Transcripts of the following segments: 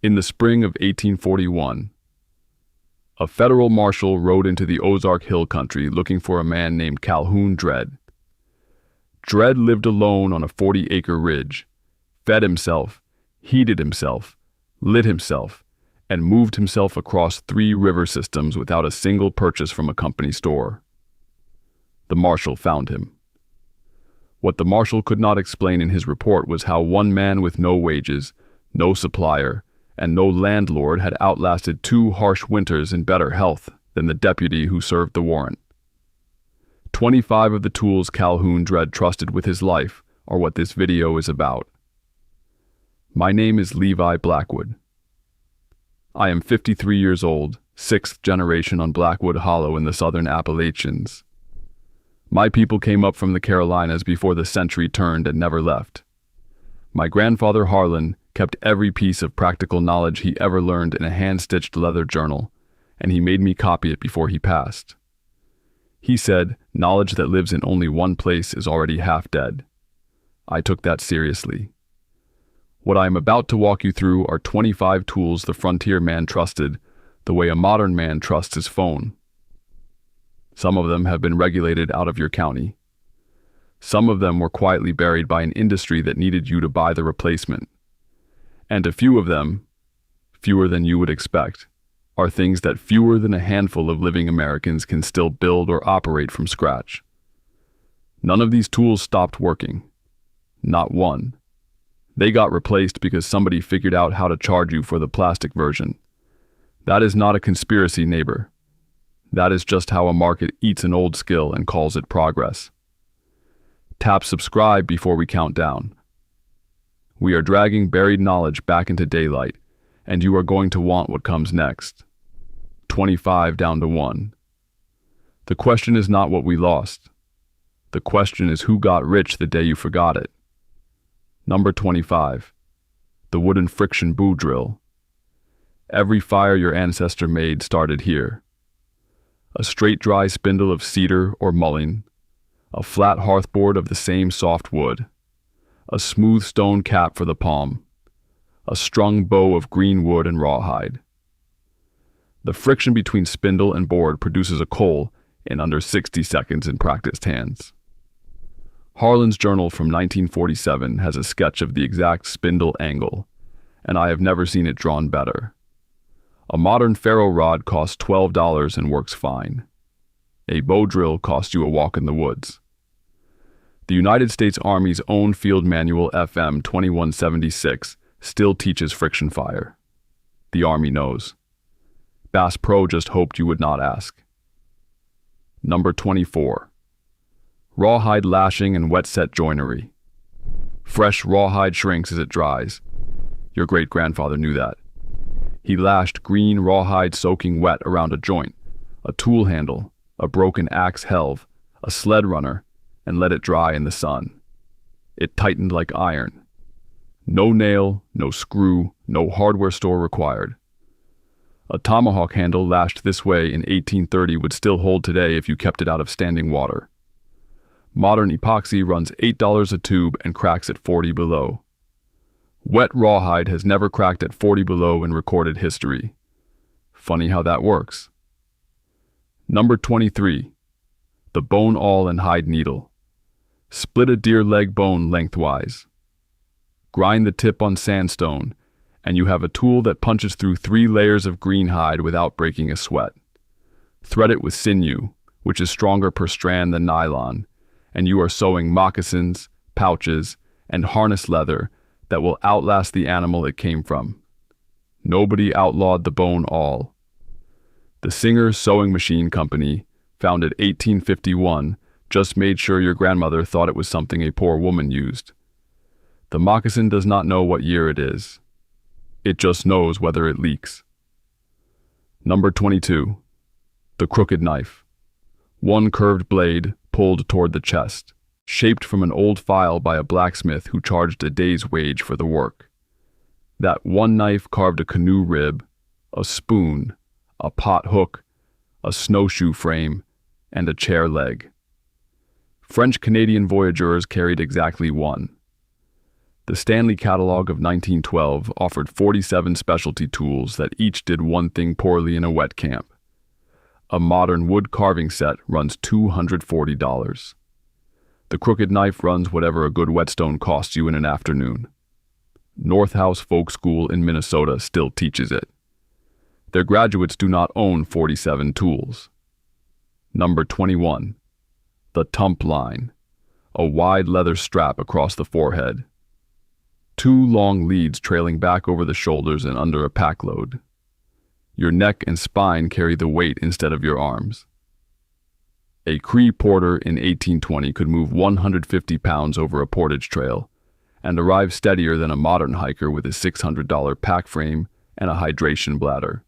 In the spring of 1841, a federal marshal rode into the Ozark Hill country looking for a man named Calhoun Dredd. Dredd lived alone on a 40-acre ridge, fed himself, heated himself, lit himself, and moved himself across 3 river systems without a single purchase from a company store. The marshal found him. What the marshal could not explain in his report was how one man with no wages, no supplier, and no landlord had outlasted 2 harsh winters in better health than the deputy who served the warrant. 25 of the tools Calhoun Dredd trusted with his life are what this video is about. My name is Levi Blackwood. I am 53 years old, 6th generation on Blackwood Hollow in the southern Appalachians. My people came up from the Carolinas before the century turned and never left. My grandfather Harlan kept every piece of practical knowledge he ever learned in a hand-stitched leather journal, and he made me copy it before he passed. He said, knowledge that lives in only one place is already half dead. I took that seriously. What I am about to walk you through are 25 tools the frontier man trusted the way a modern man trusts his phone. Some of them have been regulated out of your county. Some of them were quietly buried by an industry that needed you to buy the replacement. And a few of them, fewer than you would expect, are things that fewer than a handful of living Americans can still build or operate from scratch. None of these tools stopped working. Not one. They got replaced because somebody figured out how to charge you for the plastic version. That is not a conspiracy, neighbor. That is just how a market eats an old skill and calls it progress. Tap subscribe before we count down. We are dragging buried knowledge back into daylight, and you are going to want what comes next. 25 down to 1. The question is not what we lost. The question is who got rich the day you forgot it. Number 25. The wooden friction bow drill. Every fire your ancestor made started here. A straight dry spindle of cedar or mullein, a flat hearthboard of the same soft wood, a smooth stone cap for the palm, a strung bow of green wood and rawhide. The friction between spindle and board produces a coal in under 60 seconds in practiced hands. Harlan's journal from 1947 has a sketch of the exact spindle angle, and I have never seen it drawn better. A modern ferro rod costs $12 and works fine. A bow drill costs you a walk in the woods. The United States Army's own field manual FM 2176 still teaches friction fire. The Army knows. Bass Pro just hoped you would not ask. Number 24. Rawhide lashing and wet set joinery. Fresh rawhide shrinks as it dries. Your great-grandfather knew that. He lashed green rawhide soaking wet around a joint, a tool handle, a broken axe helve, a sled runner, and let it dry in the sun. It tightened like iron. No nail, no screw, no hardware store required. A tomahawk handle lashed this way in 1830 would still hold today if you kept it out of standing water. Modern epoxy runs $8 a tube and cracks at 40 below. Wet rawhide has never cracked at 40 below in recorded history. Funny how that works. Number 23. The bone awl and hide needle. Split a deer leg bone lengthwise. Grind the tip on sandstone, and you have a tool that punches through 3 layers of green hide without breaking a sweat. Thread it with sinew, which is stronger per strand than nylon, and you are sewing moccasins, pouches, and harness leather that will outlast the animal it came from. Nobody outlawed the bone awl. The Singer Sewing Machine Company, founded 1851, just made sure your grandmother thought it was something a poor woman used. The moccasin does not know what year it is. It just knows whether it leaks. Number 22. The crooked knife. One curved blade pulled toward the chest, shaped from an old file by a blacksmith who charged a day's wage for the work. That one knife carved a canoe rib, a spoon, a pot hook, a snowshoe frame, and a chair leg. French-Canadian voyageurs carried exactly one. The Stanley Catalog of 1912 offered 47 specialty tools that each did one thing poorly in a wet camp. A modern wood carving set runs $240. The crooked knife runs whatever a good whetstone costs you in an afternoon. North House Folk School in Minnesota still teaches it. Their graduates do not own 47 tools. Number 21. The tump line, a wide leather strap across the forehead. Two long leads trailing back over the shoulders and under a pack load. Your neck and spine carry the weight instead of your arms. A Cree porter in 1820 could move 150 pounds over a portage trail and arrive steadier than a modern hiker with a $600 pack frame and a hydration bladder.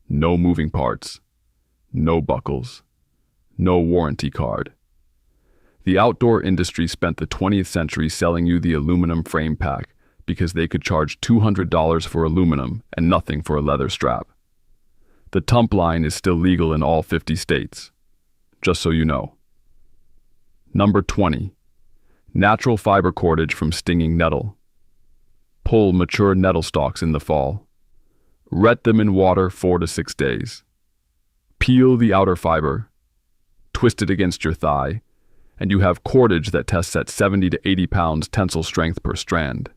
No moving parts, no buckles, no warranty card. The outdoor industry spent the 20th century selling you the aluminum frame pack because they could charge $200 for aluminum and nothing for a leather strap. The tump line is still legal in all 50 states, just so you know. Number 20. Natural fiber cordage from stinging nettle. Pull mature nettle stalks in the fall. Wet them in water 4 to 6 days. Peel the outer fiber, twist it against your thigh, and you have cordage that tests at 70 to 80 pounds tensile strength per strand.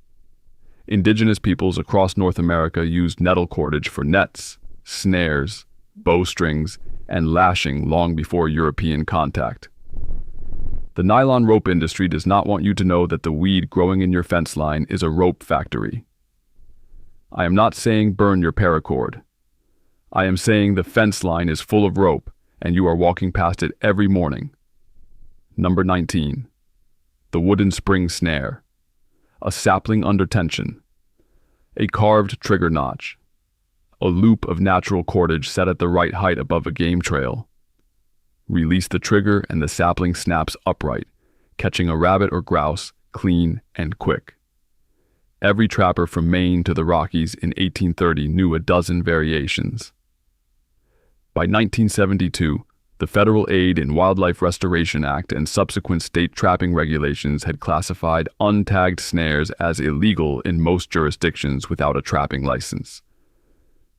Indigenous peoples across North America used nettle cordage for nets, snares, bowstrings, and lashing long before European contact. The nylon rope industry does not want you to know that the weed growing in your fence line is a rope factory. I am not saying burn your paracord. I am saying the fence line is full of rope and you are walking past it every morning. Number 19. The wooden spring snare. A sapling under tension. A carved trigger notch. A loop of natural cordage set at the right height above a game trail. Release the trigger and the sapling snaps upright, catching a rabbit or grouse clean and quick. Every trapper from Maine to the Rockies in 1830 knew a dozen variations. By 1972, the Federal Aid in Wildlife Restoration Act and subsequent state trapping regulations had classified untagged snares as illegal in most jurisdictions without a trapping license.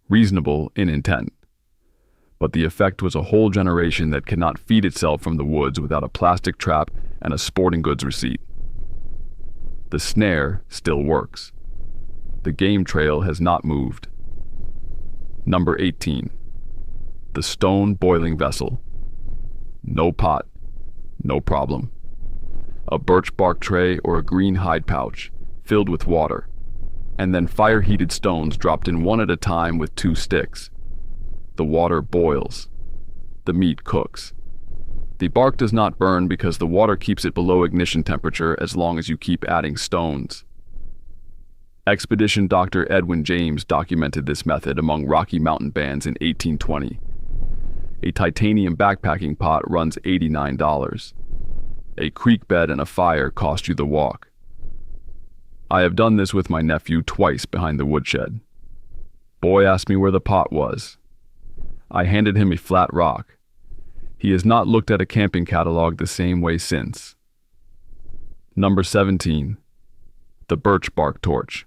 Reasonable in intent. But the effect was a whole generation that cannot feed itself from the woods without a plastic trap and a sporting goods receipt. The snare still works. The game trail has not moved. Number 18. The stone boiling vessel. No pot, no problem. A birch bark tray or a green hide pouch filled with water, and then fire-heated stones dropped in one at a time with 2 sticks. The water boils. The meat cooks. The bark does not burn because the water keeps it below ignition temperature as long as you keep adding stones. Expedition Dr. Edwin James documented this method among Rocky Mountain bands in 1820. A titanium backpacking pot runs $89. A creek bed and a fire cost you the walk. I have done this with my nephew twice behind the woodshed. Boy asked me where the pot was. I handed him a flat rock. He has not looked at a camping catalog the same way since. Number 17. The birch bark torch.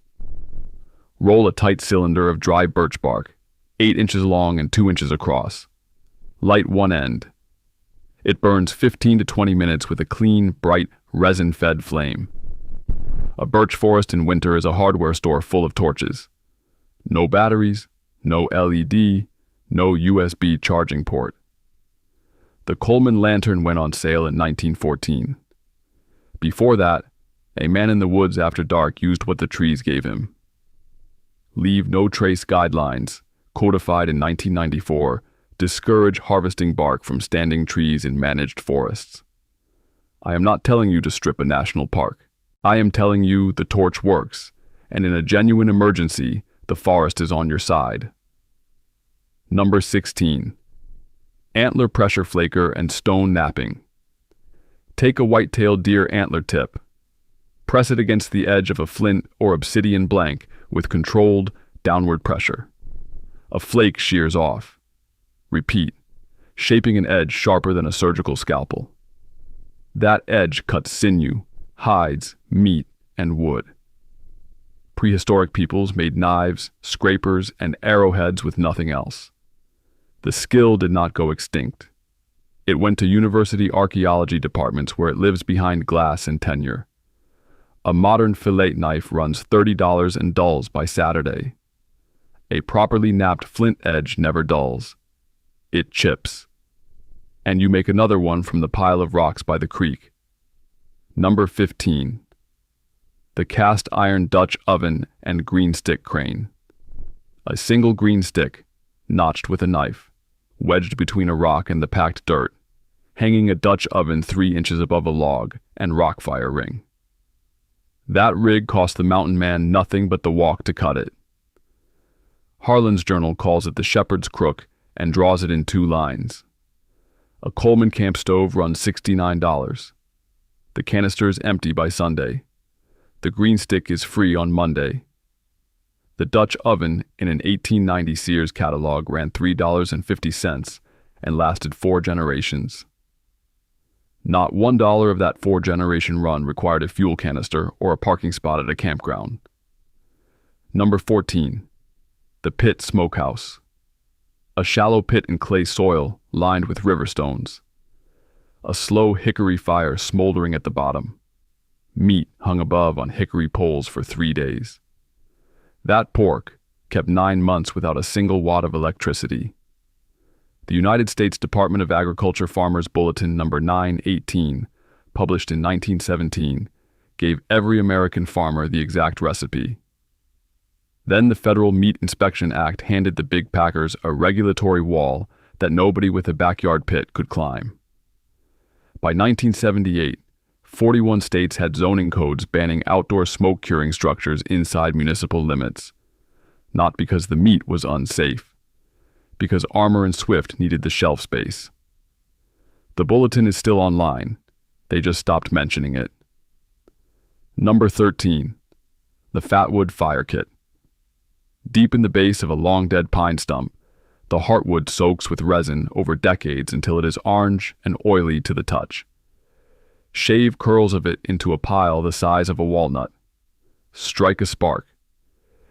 Roll a tight cylinder of dry birch bark, 8 inches long and 2 inches across. Light one end. It burns 15 to 20 minutes with a clean, bright, resin-fed flame. A birch forest in winter is a hardware store full of torches. No batteries, no LED, no USB charging port. The Coleman lantern went on sale in 1914. Before that, a man in the woods after dark used what the trees gave him. Leave no trace guidelines, codified in 1994, discourage harvesting bark from standing trees in managed forests. I am not telling you to strip a national park. I am telling you the torch works, and in a genuine emergency, the forest is on your side. Number 16. Antler pressure flaker and stone napping. Take a white-tailed deer antler tip. Press it against the edge of a flint or obsidian blank with controlled downward pressure. A flake shears off. Repeat, shaping an edge sharper than a surgical scalpel. That edge cuts sinew, hides, meat, and wood. Prehistoric peoples made knives, scrapers, and arrowheads with nothing else. The skill did not go extinct. It went to university archaeology departments where it lives behind glass and tenure. A modern fillet knife runs $30 and dulls by Saturday. A properly knapped flint edge never dulls. It chips. And you make another one from the pile of rocks by the creek. Number 15. The cast iron Dutch oven and green stick crane. A single green stick, notched with a knife, wedged between a rock and the packed dirt, hanging a Dutch oven 3 inches above a log and rock fire ring. That rig cost the mountain man nothing but the walk to cut it. Harlan's journal calls it the shepherd's crook and draws it in 2 lines. A Coleman camp stove runs $69. The canister is empty by Sunday. The green stick is free on Monday. The Dutch oven in an 1890 Sears catalog ran $3.50 and lasted 4 generations. Not $1 of that 4-generation run required a fuel canister or a parking spot at a campground. Number 14. The Pit Smokehouse. A shallow pit in clay soil lined with river stones. A slow hickory fire smoldering at the bottom. Meat hung above on hickory poles for 3 days. That pork kept 9 months without a single watt of electricity. The United States Department of Agriculture Farmers Bulletin number 918, published in 1917, gave every American farmer the exact recipe. Then the Federal Meat Inspection Act handed the big packers a regulatory wall that nobody with a backyard pit could climb. By 1978, 41 states had zoning codes banning outdoor smoke curing structures inside municipal limits. Not because the meat was unsafe, because Armour and Swift needed the shelf space. The bulletin is still online. They just stopped mentioning it. Number 13. The Fatwood Fire Kit. Deep in the base of a long-dead pine stump, the heartwood soaks with resin over decades until it is orange and oily to the touch. Shave curls of it into a pile the size of a walnut. Strike a spark.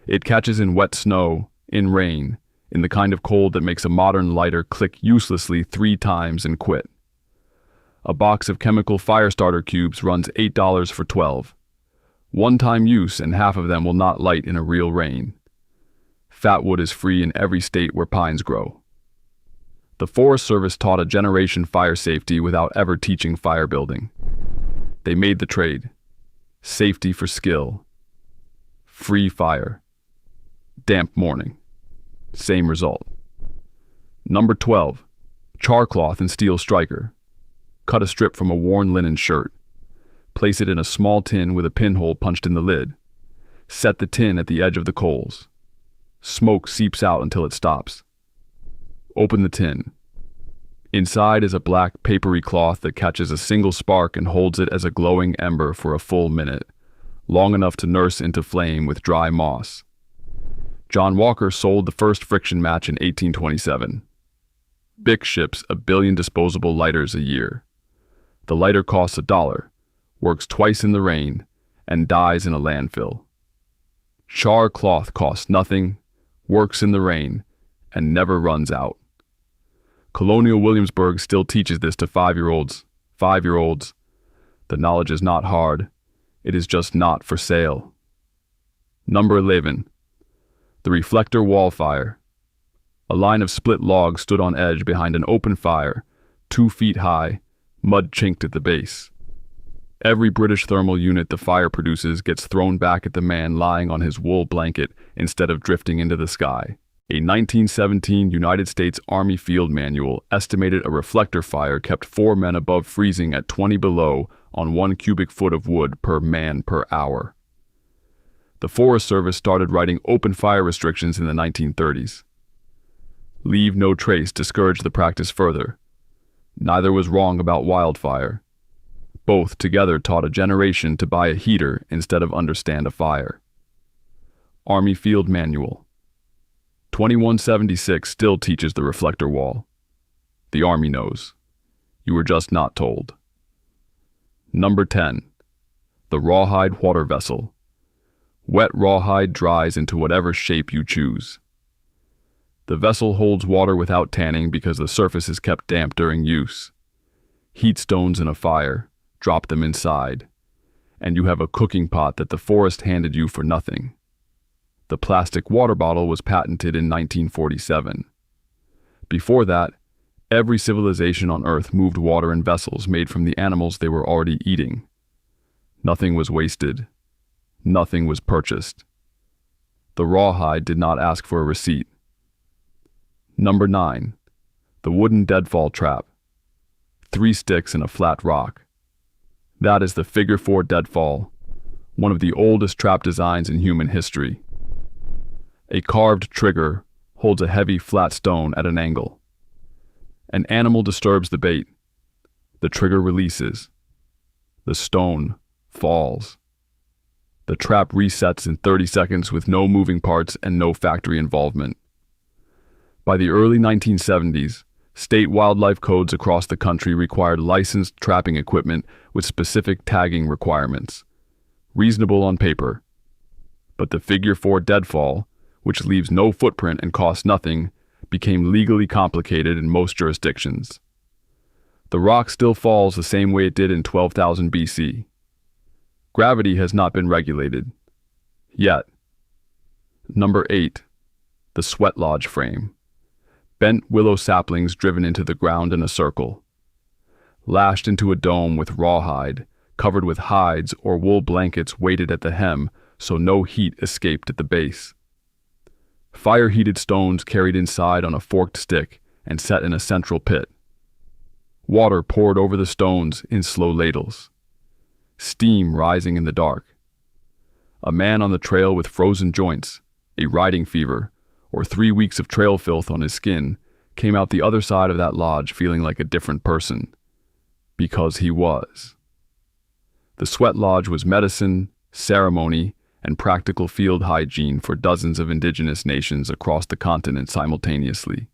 It catches in wet snow, in rain, in the kind of cold that makes a modern lighter click uselessly 3 times and quit. A box of chemical fire starter cubes runs $8 for 12. One-time use and half of them will not light in a real rain. Fatwood is free in every state where pines grow. The Forest Service taught a generation fire safety without ever teaching fire building. They made the trade. Safety for skill. Free fire. Damp morning. Same result. Number 12. Char cloth and steel striker. Cut a strip from a worn linen shirt. Place it in a small tin with a pinhole punched in the lid. Set the tin at the edge of the coals. Smoke seeps out until it stops. Open the tin. Inside is a black papery cloth that catches a single spark and holds it as a glowing ember for a full minute, long enough to nurse into flame with dry moss. John Walker sold the first friction match in 1827. Bic ships 1 billion disposable lighters a year. The lighter costs $1, works twice in the rain, and dies in a landfill. Char cloth costs nothing, works in the rain, and never runs out. Colonial Williamsburg still teaches this to 5-year-olds. 5-year-olds. The knowledge is not hard. It is just not for sale. Number 11. The reflector wall fire. A line of split logs stood on edge behind an open fire, 2 feet high, mud chinked at the base. Every British thermal unit the fire produces gets thrown back at the man lying on his wool blanket instead of drifting into the sky. A 1917 United States Army Field Manual estimated a reflector fire kept 4 men above freezing at 20 below on 1 cubic foot of wood per man per hour. The Forest Service started writing open fire restrictions in the 1930s. Leave no trace discouraged the practice further. Neither was wrong about wildfire. Both together taught a generation to buy a heater instead of understand a fire. Army Field Manual. 2176 still teaches the reflector wall. The Army knows. You were just not told. Number 10. The rawhide water vessel. Wet rawhide dries into whatever shape you choose. The vessel holds water without tanning because the surface is kept damp during use. Heat stones in a fire, drop them inside, and you have a cooking pot that the forest handed you for nothing. The plastic water bottle was patented in 1947. Before that, every civilization on Earth moved water in vessels made from the animals they were already eating. Nothing was wasted. Nothing was purchased. The rawhide did not ask for a receipt. Number 9. The wooden deadfall trap. 3 sticks and a flat rock. That is the figure 4 deadfall, one of the oldest trap designs in human history. A carved trigger holds a heavy flat stone at an angle. An animal disturbs the bait. The trigger releases. The stone falls. The trap resets in 30 seconds with no moving parts and no factory involvement. By the early 1970s, state wildlife codes across the country required licensed trapping equipment with specific tagging requirements. Reasonable on paper. But the figure 4 deadfall, which leaves no footprint and costs nothing, became legally complicated in most jurisdictions. The rock still falls the same way it did in 12,000 BC. Gravity has not been regulated. Yet. Number 8. The sweat lodge frame. Bent willow saplings driven into the ground in a circle. Lashed into a dome with rawhide, covered with hides or wool blankets weighted at the hem so no heat escaped at the base. Fire-heated stones carried inside on a forked stick and set in a central pit. Water poured over the stones in slow ladles. Steam rising in the dark. A man on the trail with frozen joints, a riding fever, or 3 weeks of trail filth on his skin came out the other side of that lodge feeling like a different person. Because he was. The sweat lodge was medicine, ceremony, and practical field hygiene for dozens of indigenous nations across the continent simultaneously.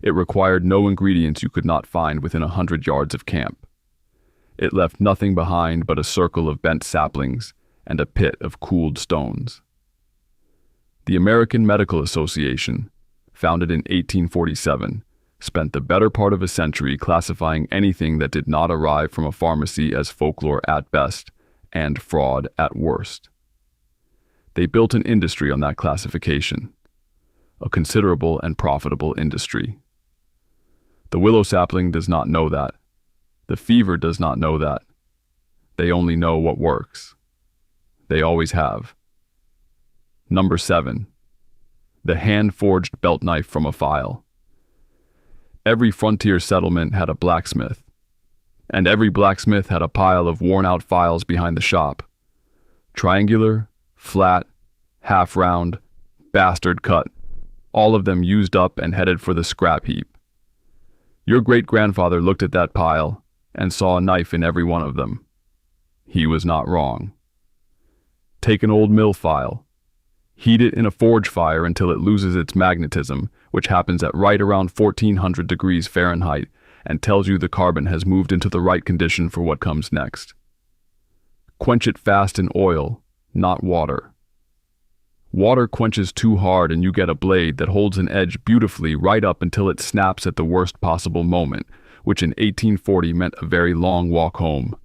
It required no ingredients you could not find within 100 yards of camp. It left nothing behind but a circle of bent saplings and a pit of cooled stones. The American Medical Association, founded in 1847, spent the better part of a century classifying anything that did not arrive from a pharmacy as folklore at best and fraud at worst. They built an industry on that classification, a considerable and profitable industry. The willow sapling does not know that. The fever does not know that. They only know what works. They always have. Number 7. The hand-forged belt knife from a file. Every frontier settlement had a blacksmith, and every blacksmith had a pile of worn-out files behind the shop. Triangular, flat, half-round, bastard cut, all of them used up and headed for the scrap heap. Your great-grandfather looked at that pile and saw a knife in every one of them. He was not wrong. Take an old mill file. Heat it in a forge fire until it loses its magnetism, which happens at right around 1400 degrees Fahrenheit, and tells you the carbon has moved into the right condition for what comes next. Quench it fast in oil, not water. Water quenches too hard and you get a blade that holds an edge beautifully right up until it snaps at the worst possible moment, which in 1840 meant a very long walk home.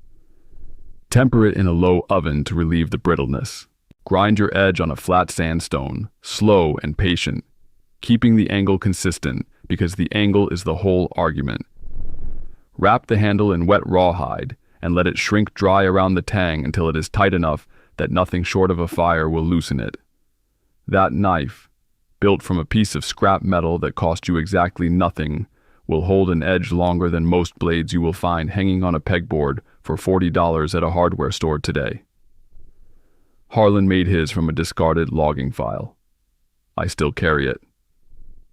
Temper it in a low oven to relieve the brittleness. Grind your edge on a flat sandstone, slow and patient, keeping the angle consistent because the angle is the whole argument. Wrap the handle in wet rawhide and let it shrink dry around the tang until it is tight enough that nothing short of a fire will loosen it. That knife, built from a piece of scrap metal that cost you exactly nothing, will hold an edge longer than most blades you will find hanging on a pegboard for $40 at a hardware store today. Harlan made his from a discarded logging file. I still carry it.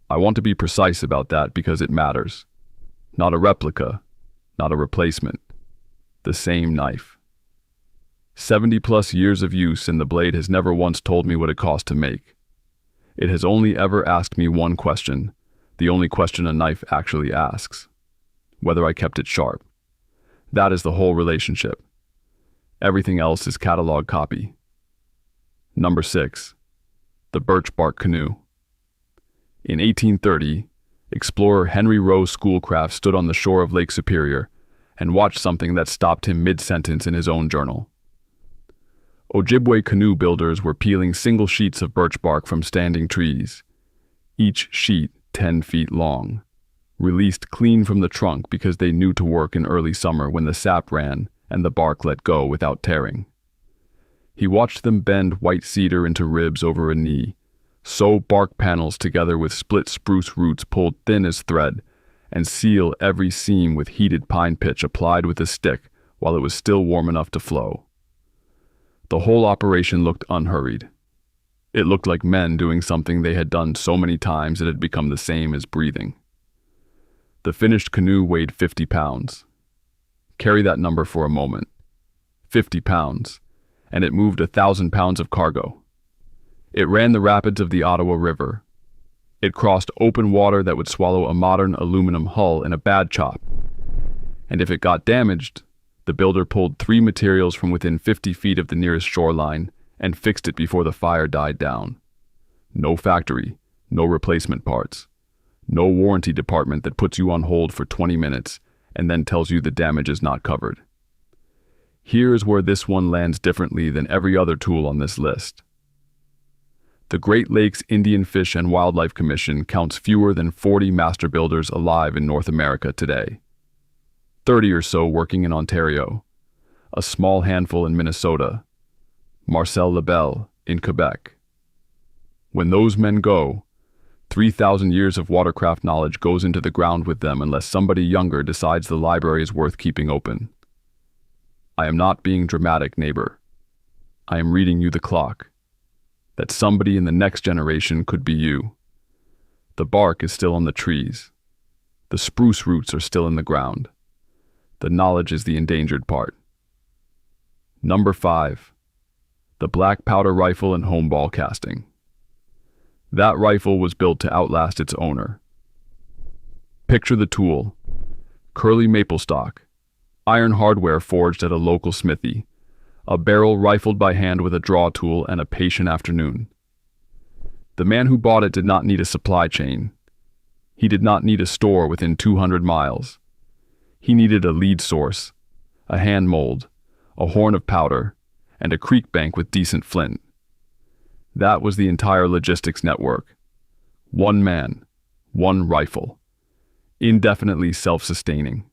I want to be precise about that because it matters. Not a replica, not a replacement. The same knife. 70+ years of use and the blade has never once told me what it cost to make. It has only ever asked me one question, the only question a knife actually asks. Whether I kept it sharp. That is the whole relationship. Everything else is catalog copy. Number 6. The birch bark canoe. In 1830, explorer Henry Rowe Schoolcraft stood on the shore of Lake Superior and watched something that stopped him mid-sentence in his own journal. Ojibwe canoe builders were peeling single sheets of birch bark from standing trees, each sheet 10 feet long, released clean from the trunk because they knew to work in early summer when the sap ran and the bark let go without tearing. He watched them bend white cedar into ribs over a knee, sew bark panels together with split spruce roots pulled thin as thread, and seal every seam with heated pine pitch applied with a stick while it was still warm enough to flow. The whole operation looked unhurried. It looked like men doing something they had done so many times it had become the same as breathing. The finished canoe weighed 50 pounds. Carry that number for a moment. 50 pounds, and it moved 1,000 pounds of cargo. It ran the rapids of the Ottawa River. It crossed open water that would swallow a modern aluminum hull in a bad chop. And if it got damaged, the builder pulled 3 materials from within 50 feet of the nearest shoreline and fixed it before the fire died down. No factory, no replacement parts, no warranty department that puts you on hold for 20 minutes and then tells you the damage is not covered. Here is where this one lands differently than every other tool on this list. The Great Lakes Indian Fish and Wildlife Commission counts fewer than 40 master builders alive in North America today. 30 or so working in Ontario, a small handful in Minnesota, Marcel Lebel in Quebec. When those men go, 3,000 years of watercraft knowledge goes into the ground with them unless somebody younger decides the library is worth keeping open. I am not being dramatic, neighbor. I am reading you the clock. That somebody in the next generation could be you. The bark is still on the trees. The spruce roots are still in the ground. The knowledge is the endangered part. Number 5. The black powder rifle and home ball casting. That rifle was built to outlast its owner. Picture the tool. Curly maple stock. Iron hardware forged at a local smithy. A barrel rifled by hand with a draw tool and a patient afternoon. The man who bought it did not need a supply chain. He did not need a store within 200 miles. He needed a lead source, a hand mold, a horn of powder, and a creek bank with decent flint. That was the entire logistics network. One man, one rifle, indefinitely self-sustaining.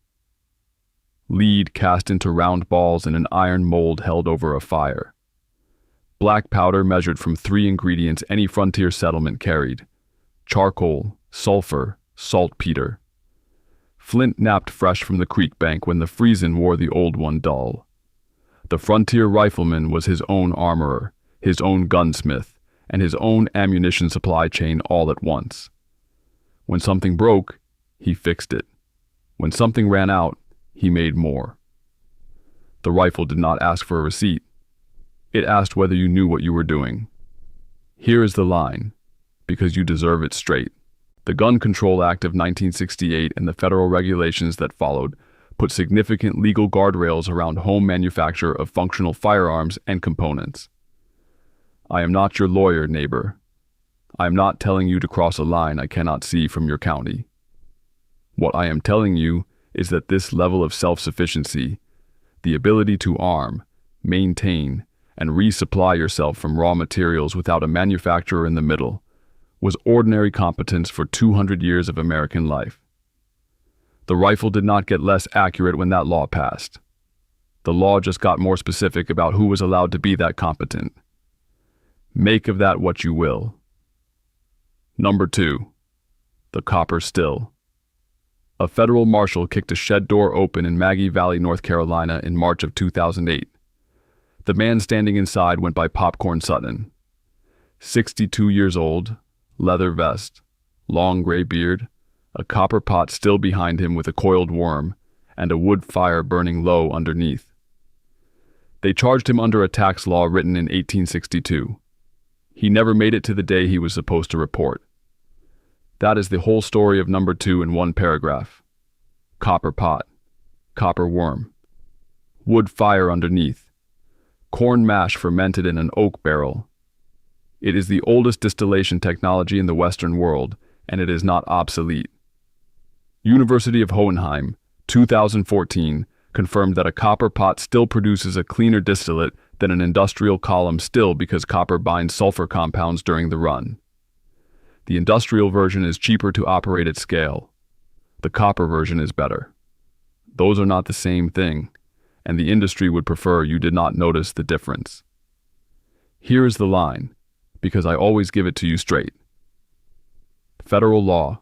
Lead cast into round balls in an iron mold held over a fire. Black powder measured from 3 ingredients any frontier settlement carried: charcoal, sulfur, saltpeter. Flint napped fresh from the creek bank when the freezin wore the old one dull. The frontier rifleman was his own armorer, his own gunsmith, and his own ammunition supply chain all at once. When something broke, he fixed it. When something ran out, he made more. The rifle did not ask for a receipt. It asked whether you knew what you were doing. Here is the line, because you deserve it straight. The Gun Control Act of 1968 and the federal regulations that followed put significant legal guardrails around home manufacture of functional firearms and components. I am not your lawyer, neighbor. I am not telling you to cross a line I cannot see from your county. What I am telling you is that this level of self-sufficiency, the ability to arm, maintain, and resupply yourself from raw materials without a manufacturer in the middle, was ordinary competence for 200 years of American life. The rifle did not get less accurate when that law passed. The law just got more specific about who was allowed to be that competent. Make of that what you will. Number 2. The copper still. A federal marshal kicked a shed door open in Maggie Valley, North Carolina in March of 2008. The man standing inside went by Popcorn Sutton. 62 years old, leather vest, long gray beard, a copper pot still behind him with a coiled worm, and a wood fire burning low underneath. They charged him under a tax law written in 1862. He never made it to the day he was supposed to report. That is the whole story of number 2 in one paragraph. Copper pot, copper worm, wood fire underneath, corn mash fermented in an oak barrel. It is the oldest distillation technology in the Western world, and it is not obsolete. University of Hohenheim, 2014, confirmed that a copper pot still produces a cleaner distillate than an industrial column still because copper binds sulfur compounds during the run. The industrial version is cheaper to operate at scale. The copper version is better. Those are not the same thing, and the industry would prefer you did not notice the difference. Here is the line, because I always give it to you straight. Federal Law,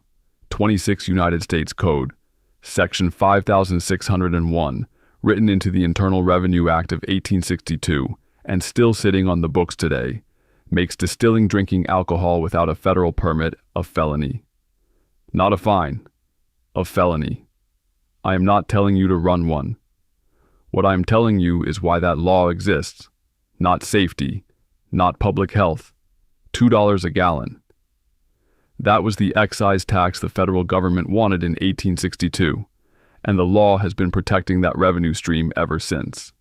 26 United States Code, Section 5601, written into the Internal Revenue Act of 1862, and still sitting on the books today, makes distilling drinking alcohol without a federal permit a felony. Not a fine, a felony. I am not telling you to run one. What I am telling you is why that law exists. Not safety, not public health. $2 a gallon. That was the excise tax the federal government wanted in 1862, and the law has been protecting that revenue stream ever since.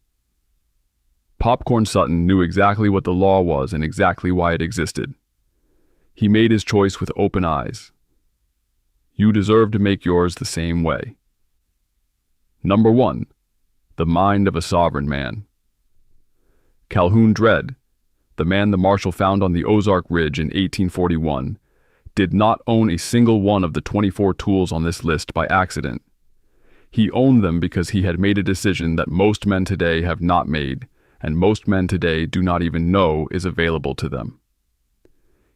Popcorn Sutton knew exactly what the law was and exactly why it existed. He made his choice with open eyes. You deserve to make yours the same way. Number 1. The mind of a sovereign man. Calhoun Dredd, the man the marshal found on the Ozark Ridge in 1841, did not own a single one of the 24 tools on this list by accident. He owned them because he had made a decision that most men today have not made, and most men today do not even know is available to them.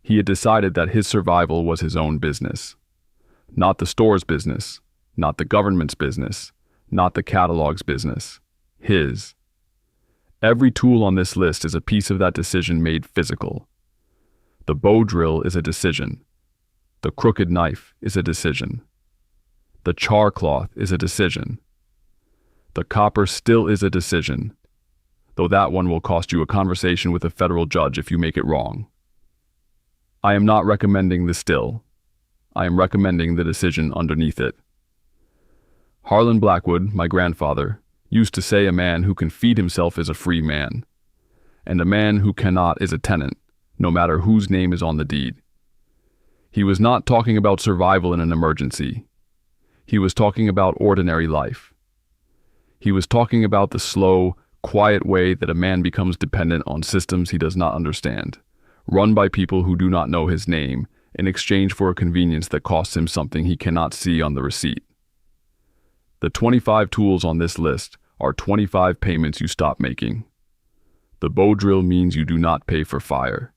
He had decided that his survival was his own business. Not the store's business, not the government's business, not the catalog's business. His. Every tool on this list is a piece of that decision made physical. The bow drill is a decision. The crooked knife is a decision. The char cloth is a decision. The copper still is a decision, though that one will cost you a conversation with a federal judge if you make it wrong. I am not recommending the still. I am recommending the decision underneath it. Harlan Blackwood, my grandfather, used to say a man who can feed himself is a free man, and a man who cannot is a tenant, no matter whose name is on the deed. He was not talking about survival in an emergency. He was talking about ordinary life. He was talking about the slow, quiet way that a man becomes dependent on systems he does not understand, run by people who do not know his name, in exchange for a convenience that costs him something he cannot see on the receipt. The 25 tools on this list are 25 payments you stop making. The bow drill means you do not pay for fire.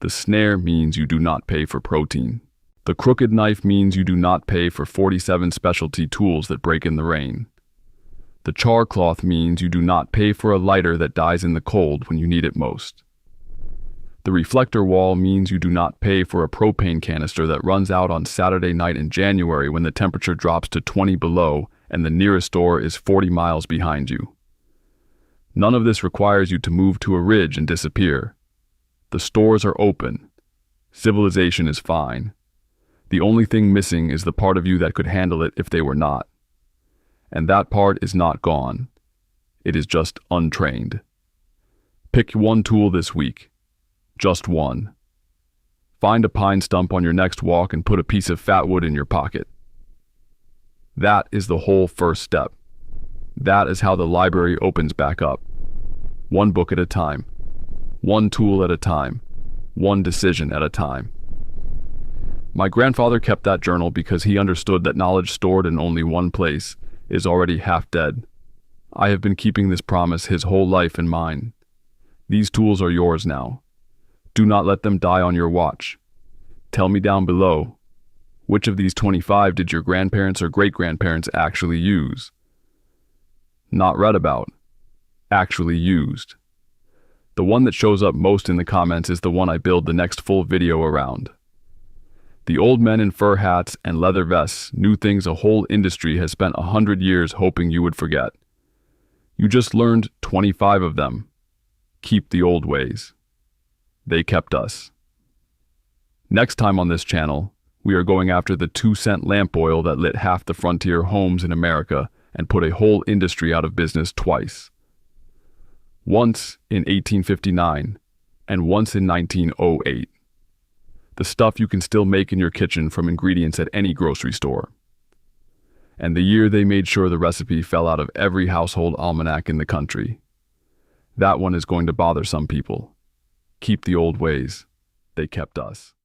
The snare means you do not pay for protein. The crooked knife means you do not pay for 47 specialty tools that break in the rain. The char cloth means you do not pay for a lighter that dies in the cold when you need it most. The reflector wall means you do not pay for a propane canister that runs out on Saturday night in January when the temperature drops to 20 below and the nearest store is 40 miles behind you. None of this requires you to move to a ridge and disappear. The stores are open. Civilization is fine. The only thing missing is the part of you that could handle it if they were not. And that part is not gone. It is just untrained. Pick one tool this week. Just one. Find a pine stump on your next walk and put a piece of fat wood in your pocket. That is the whole first step. That is how the library opens back up. One book at a time. One tool at a time. One decision at a time. My grandfather kept that journal because he understood that knowledge stored in only one place is already half dead. I have been keeping this promise his whole life in mind. These tools are yours now. Do not let them die on your watch. Tell me down below, which of these 25 did your grandparents or great-grandparents actually use? Not read about, actually used. The one that shows up most in the comments is the one I build the next full video around. The old men in fur hats and leather vests knew things a whole industry has spent 100 years hoping you would forget. You just learned 25 of them. Keep the old ways. They kept us. Next time on this channel, we are going after the 2-cent lamp oil that lit half the frontier homes in America and put a whole industry out of business twice. once in 1859, and once in 1908. The stuff you can still make in your kitchen from ingredients at any grocery store. And the year they made sure the recipe fell out of every household almanac in the country. That one is going to bother some people. Keep the old ways. They kept us.